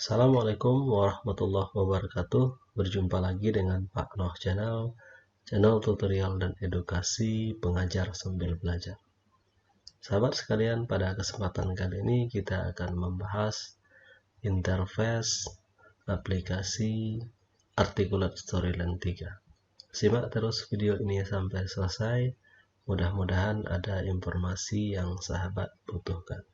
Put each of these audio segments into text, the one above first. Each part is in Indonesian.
Assalamualaikum warahmatullahi wabarakatuh. Berjumpa lagi dengan Pak Noh channel tutorial dan edukasi pengajar sambil belajar. Sahabat sekalian, pada kesempatan kali ini kita akan membahas interface aplikasi Articulate Storyline 3. Simak terus video ini sampai selesai. Mudah-mudahan ada informasi yang sahabat butuhkan.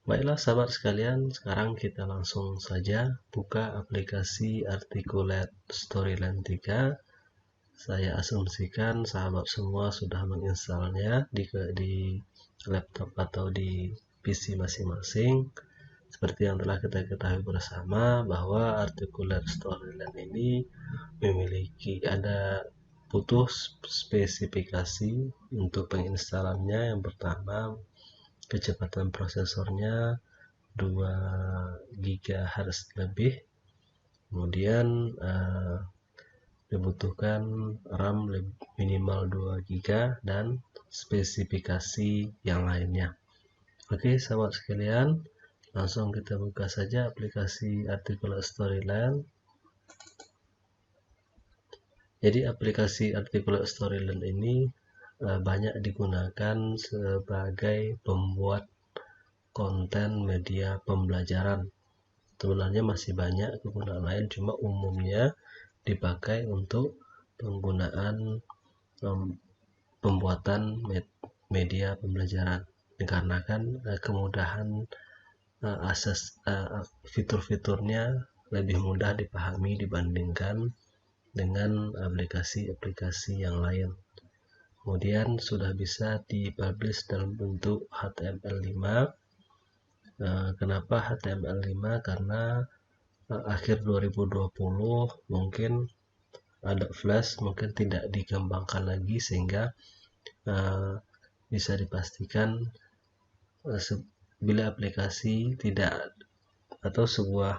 Baiklah sahabat sekalian, sekarang kita langsung saja buka aplikasi Articulate Storyline 3. Saya asumsikan sahabat semua sudah menginstalnya di laptop atau di PC masing-masing. Seperti yang telah kita ketahui bersama bahwa Articulate Storyline ini butuh spesifikasi untuk penginstalannya. Yang pertama, kecepatan prosesornya 2 GHz lebih, kemudian dibutuhkan RAM minimal 2 GB dan spesifikasi yang lainnya. Oke sahabat sekalian, langsung kita buka saja aplikasi Articulate Storyline. Jadi aplikasi Articulate Storyline ini banyak digunakan sebagai pembuat konten media pembelajaran. Sebenarnya masih banyak kegunaan lain, cuma umumnya dipakai untuk penggunaan pembuatan media pembelajaran, dikarenakan kemudahan akses fitur-fiturnya lebih mudah dipahami dibandingkan dengan aplikasi-aplikasi yang lain. Kemudian sudah bisa dipublish dalam bentuk HTML5. Kenapa HTML5? Karena akhir 2020 mungkin ada Flash mungkin tidak dikembangkan lagi, sehingga bisa dipastikan bila aplikasi tidak atau sebuah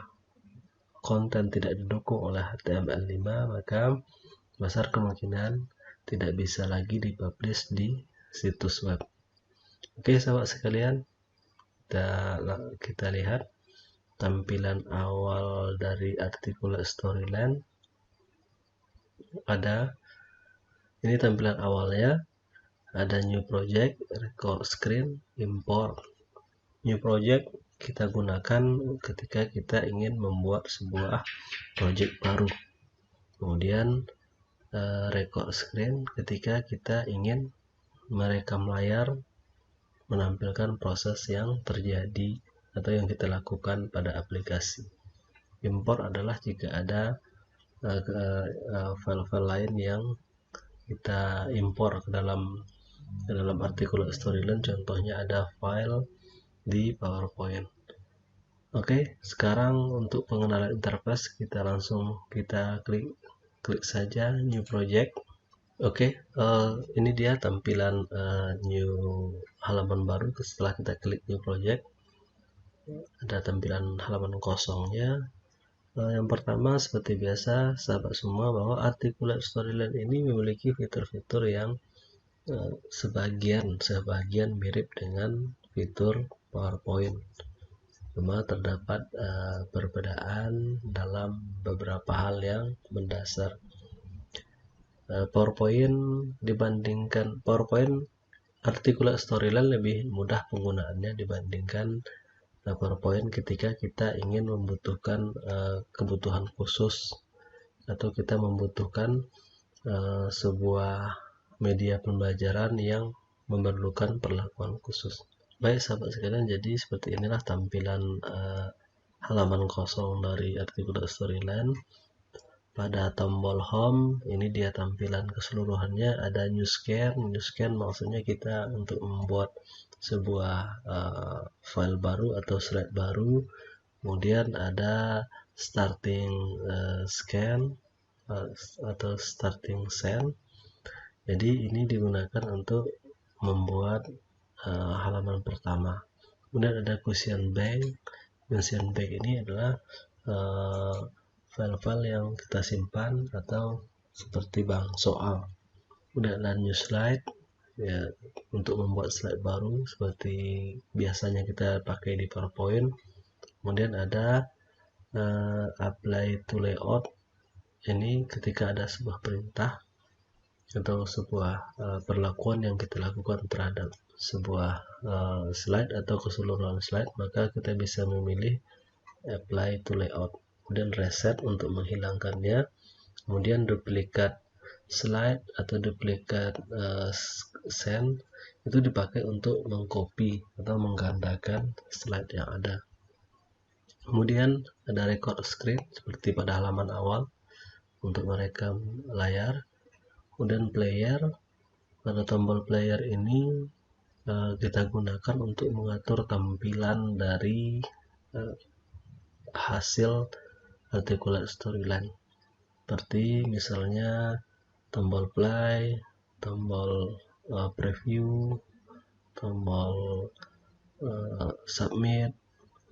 konten tidak didukung oleh HTML5, maka besar kemungkinan tidak bisa lagi dipublish di situs web. Oke sahabat sekalian, kita lihat tampilan awal dari Articulate Storyline. Ini tampilan awalnya, ada new project, record screen, import. New project kita gunakan ketika kita ingin membuat sebuah project baru. Kemudian record screen ketika kita ingin merekam layar, menampilkan proses yang terjadi atau yang kita lakukan pada aplikasi. Import adalah jika ada file-file lain yang kita import ke dalam Articulate Storyline, contohnya ada file di PowerPoint. Oke, sekarang untuk pengenalan interface kita klik saja new project. Oke, ini dia tampilan new halaman baru. Setelah kita klik new project, ada tampilan halaman kosongnya. Yang pertama, seperti biasa sahabat semua, bahwa Articulate Storyline ini memiliki fitur-fitur yang sebagian mirip dengan fitur PowerPoint, cuma terdapat perbedaan dalam beberapa hal yang mendasar. PowerPoint Articulate Storyline lebih mudah penggunaannya dibandingkan PowerPoint ketika kita ingin membutuhkan kebutuhan khusus atau kita membutuhkan sebuah media pembelajaran yang memerlukan perlakuan khusus. Baik sahabat sekalian, jadi seperti inilah tampilan halaman kosong dari Articulate Storyline. Pada tombol home ini dia tampilan keseluruhannya, ada new scan. Maksudnya kita untuk membuat sebuah file baru atau slide baru. Kemudian ada starting scan atau starting send. Jadi ini digunakan untuk membuat halaman pertama. Kemudian ada question bank. Question bank ini adalah file-file yang kita simpan atau seperti bank soal. Kemudian ada new slide. ya untuk membuat slide baru seperti biasanya kita pakai di PowerPoint. Kemudian ada apply to layout. Ini ketika ada sebuah perintah atau sebuah perlakuan yang kita lakukan terhadap sebuah slide atau keseluruhan slide, maka kita bisa memilih apply to layout, kemudian reset untuk menghilangkannya, kemudian duplikat slide atau duplikat send itu dipakai untuk mengcopy atau menggandakan slide yang ada. Kemudian ada record screen seperti pada halaman awal untuk merekam layar. Kemudian player, pada tombol player ini kita gunakan untuk mengatur tampilan dari hasil articulate storyline, seperti misalnya tombol play, tombol preview, tombol submit,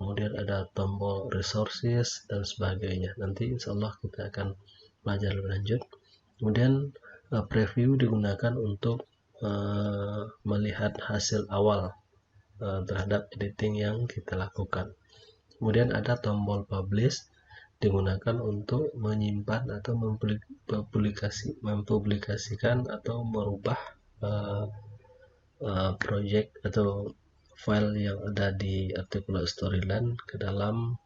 kemudian ada tombol resources dan sebagainya. Nanti insya Allah kita akan belajar lebih lanjut. Kemudian preview digunakan untuk melihat hasil awal terhadap editing yang kita lakukan. Kemudian ada tombol publish, digunakan untuk menyimpan atau mempublikasikan atau merubah project atau file yang ada di articulate storyline ke dalam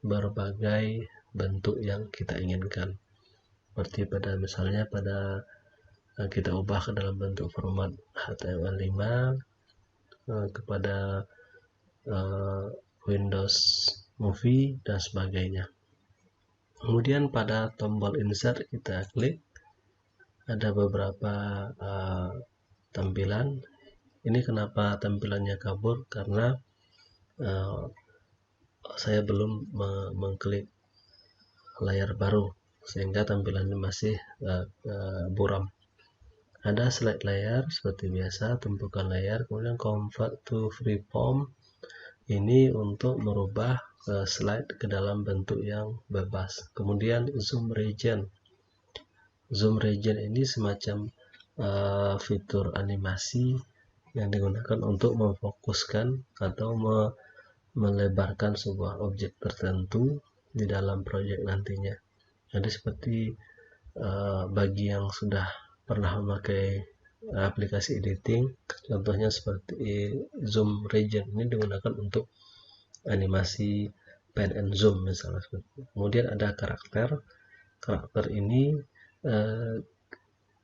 berbagai bentuk yang kita inginkan. Seperti pada misalnya pada kita ubah ke dalam bentuk format HTML5 kepada Windows Movie dan sebagainya. Kemudian pada tombol insert kita klik, ada beberapa tampilan. Ini kenapa tampilannya kabur, karena saya belum mengklik layar baru sehingga tampilannya masih buram. Ada slide layar seperti biasa, tumpukan layar, kemudian convert to freeform, ini untuk merubah slide ke dalam bentuk yang bebas. Kemudian zoom region ini semacam fitur animasi yang digunakan untuk memfokuskan atau melebarkan sebuah objek tertentu di dalam proyek nantinya. Jadi seperti bagi yang sudah pernah memakai aplikasi editing, contohnya seperti zoom region ini digunakan untuk animasi pan and zoom misalnya. Kemudian ada karakter ini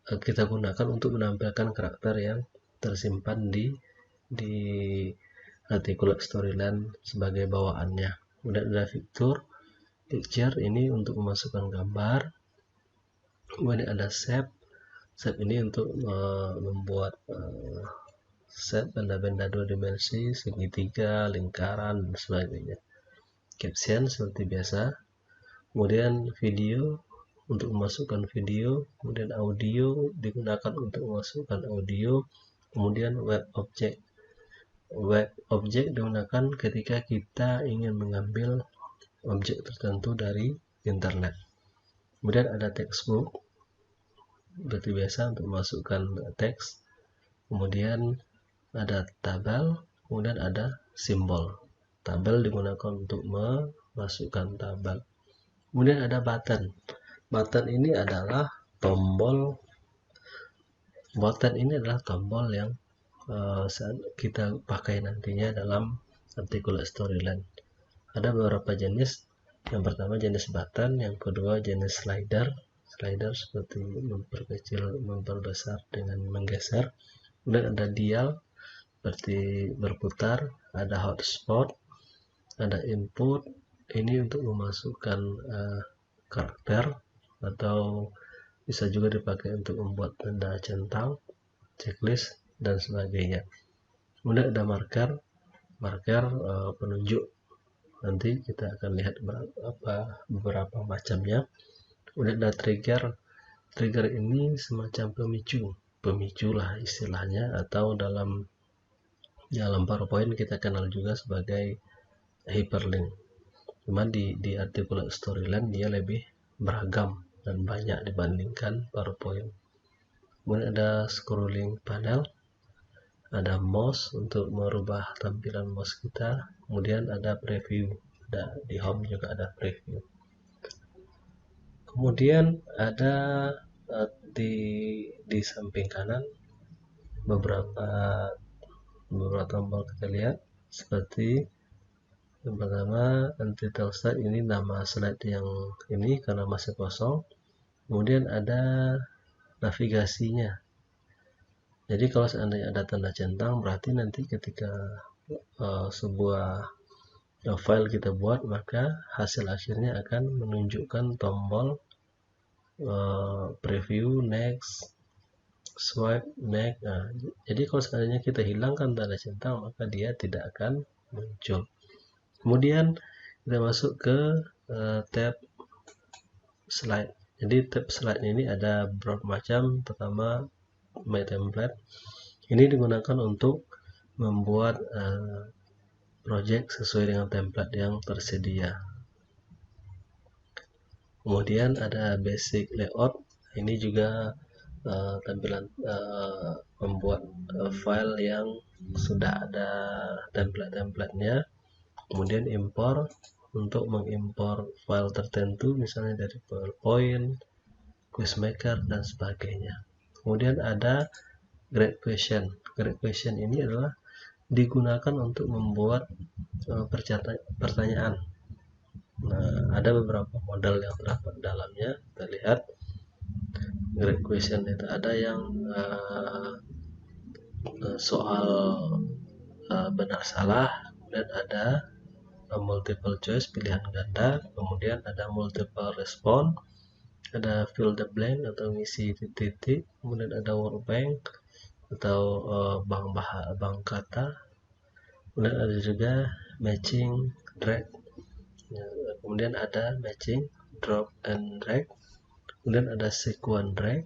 kita gunakan untuk menampilkan karakter yang tersimpan di articulate storyline sebagai bawaannya. Kemudian ada fitur picture, ini untuk memasukkan gambar. Kemudian ada shape ini untuk membuat shape benda-benda dua dimensi, segitiga, lingkaran dan sebagainya. Caption seperti biasa. Kemudian video untuk memasukkan video, kemudian audio digunakan untuk memasukkan audio. Kemudian web object digunakan ketika kita ingin mengambil objek tertentu dari internet. Kemudian ada textbook seperti biasa untuk memasukkan teks. Kemudian ada tabel, kemudian ada simbol. Tabel digunakan untuk memasukkan tabel. Kemudian ada button. Button ini adalah tombol yang kita pakai nantinya dalam articulate storyline. Ada beberapa jenis. Yang pertama jenis button, yang kedua jenis slider seperti memperkecil, memperbesar dengan menggeser. Kemudian ada dial seperti berputar, ada hotspot, ada input, ini untuk memasukkan karakter atau bisa juga dipakai untuk membuat tanda centang, checklist dan sebagainya. Kemudian ada marker penunjuk, nanti kita akan lihat beberapa macamnya. Kemudian ada trigger ini semacam pemicu lah istilahnya, atau dalam PowerPoint kita kenal juga sebagai hyperlink. Cuman di articulate storyline dia lebih beragam dan banyak dibandingkan PowerPoint. Kemudian ada scrolling panel, ada mouse untuk merubah tampilan mouse kita, kemudian ada preview, di home juga ada preview. Kemudian ada di samping kanan beberapa tombol kita lihat, seperti yang pertama untitled slide, ini nama slide yang ini karena masih kosong. Kemudian ada navigasinya. Jadi kalau seandainya ada tanda centang, berarti nanti ketika sebuah file kita buat, maka hasil akhirnya akan menunjukkan tombol preview, next, swipe, next. Nah, jadi kalau seandainya kita hilangkan tanda centang, maka dia tidak akan muncul. Kemudian kita masuk ke tab slide. Jadi tab slide ini ada beberapa macam. Pertama, my template. Ini digunakan untuk membuat project sesuai dengan template yang tersedia. Kemudian ada basic layout. Ini juga tampilan membuat file yang sudah ada template-templatenya. Kemudian import, untuk mengimpor file tertentu, misalnya dari PowerPoint, Quizmaker, dan sebagainya. Kemudian ada Great Question. Great Question ini adalah digunakan untuk membuat pertanyaan. Nah, ada beberapa model yang terdapat dalamnya. Kita lihat Great Question itu ada yang soal benar salah, kemudian ada multiple choice, pilihan ganda, kemudian ada multiple response, ada fill the blank atau ngisi titik, kemudian ada word bank atau bank kata, kemudian ada juga matching drag, kemudian ada matching drop and drag, kemudian ada sequence drag,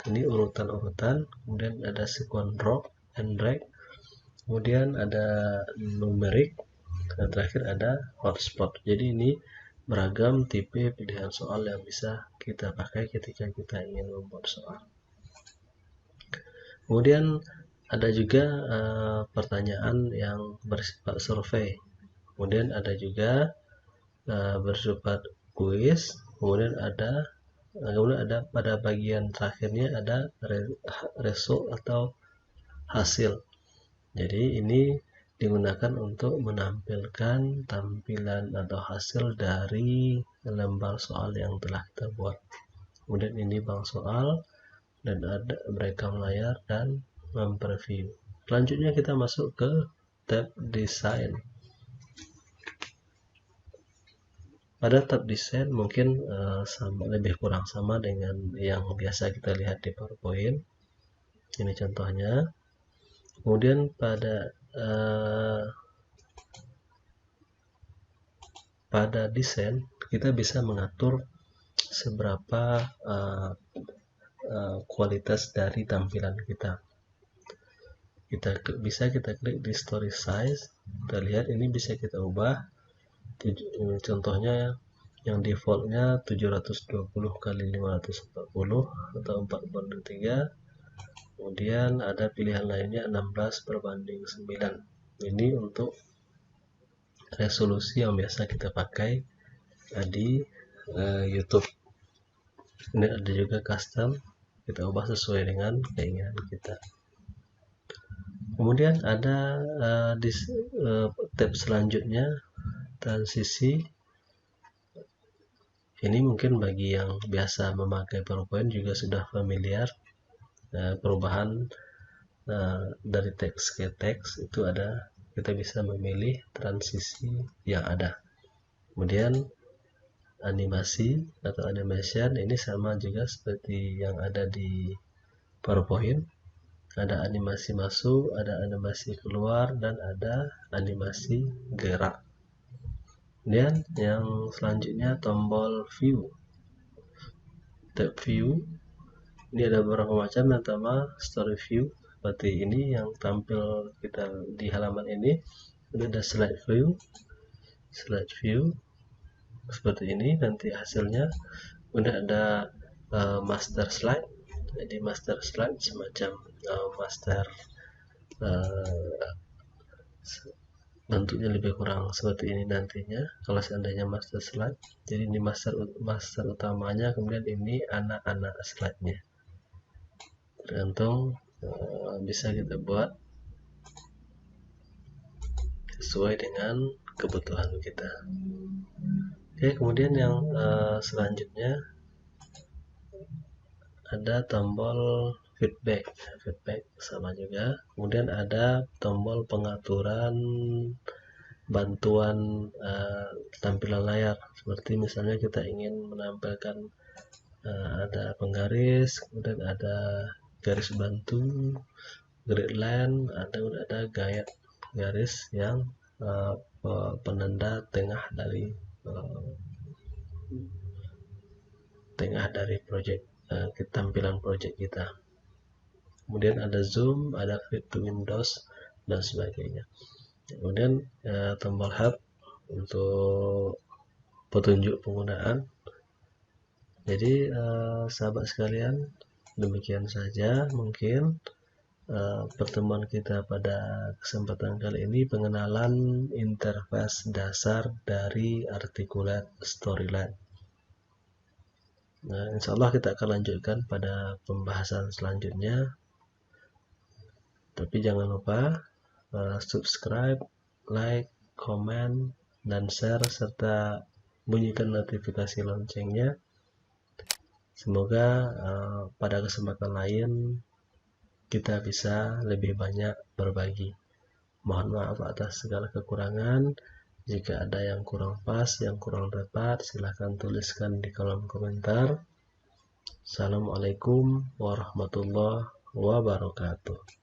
ini urutan-urutan, kemudian ada sequence drop and drag, kemudian ada numerik, dan terakhir ada hotspot. Jadi ini beragam tipe pilihan soal yang bisa kita pakai ketika kita ingin membuat soal. Kemudian ada juga pertanyaan yang bersifat survei. Kemudian ada juga bersifat kuis. Kemudian ada pada bagian terakhirnya ada result atau hasil. Jadi ini digunakan untuk menampilkan tampilan atau hasil dari lembar soal yang telah kita buat. Kemudian ini bank soal, dan ada merekam layar dan mempreview. Selanjutnya kita masuk ke tab desain. Pada tab desain mungkin lebih kurang sama dengan yang biasa kita lihat di PowerPoint. Ini contohnya. Kemudian pada desain kita bisa mengatur seberapa kualitas dari tampilan kita. Bisa kita klik di story size. Kita lihat ini bisa kita ubah. Contohnya yang defaultnya 720 kali 540 atau 4/3. Kemudian ada pilihan lainnya 16/9. Ini untuk resolusi yang biasa kita pakai di YouTube. Ini ada juga custom, kita ubah sesuai dengan keinginan kita. Kemudian ada tab selanjutnya, transisi. Ini mungkin bagi yang biasa memakai PowerPoint juga sudah familiar. Perubahan dari teks ke teks itu ada, kita bisa memilih transisi yang ada. Kemudian animasi atau animation, ini sama juga seperti yang ada di PowerPoint. Ada animasi masuk, ada animasi keluar, dan ada animasi gerak. Kemudian yang selanjutnya tombol view. Tab view ini ada beberapa macam. Yang pertama story view, seperti ini yang tampil kita di halaman ini. Kemudian ada slide view seperti ini nanti hasilnya. Kemudian ada master slide. Jadi master slide semacam master eh, bentuknya lebih kurang seperti ini nantinya kalau seandainya master slide. Jadi ini master utamanya, kemudian ini anak-anak slide-nya, tergantung bisa kita buat sesuai dengan kebutuhan kita. Oke, kemudian yang selanjutnya ada tombol feedback. Feedback sama juga. Kemudian ada tombol pengaturan bantuan tampilan layar, seperti misalnya kita ingin menampilkan ada penggaris, kemudian ada garis bantu, grid line, ada gaya garis yang penanda tengah dari project, tampilan project kita. Kemudian ada zoom, ada fit to windows dan sebagainya. Kemudian tombol hub untuk petunjuk penggunaan. Jadi sahabat sekalian, demikian saja mungkin pertemuan kita pada kesempatan kali ini, pengenalan interface dasar dari Articulate Storyline. Nah, insya Allah kita akan lanjutkan pada pembahasan selanjutnya. Tapi jangan lupa subscribe, like, comment, dan share, serta bunyikan notifikasi loncengnya. Semoga pada kesempatan lain kita bisa lebih banyak berbagi. Mohon maaf atas segala kekurangan. Jika ada yang kurang pas, yang kurang tepat, silahkan tuliskan di kolom komentar. Assalamualaikum warahmatullahi wabarakatuh.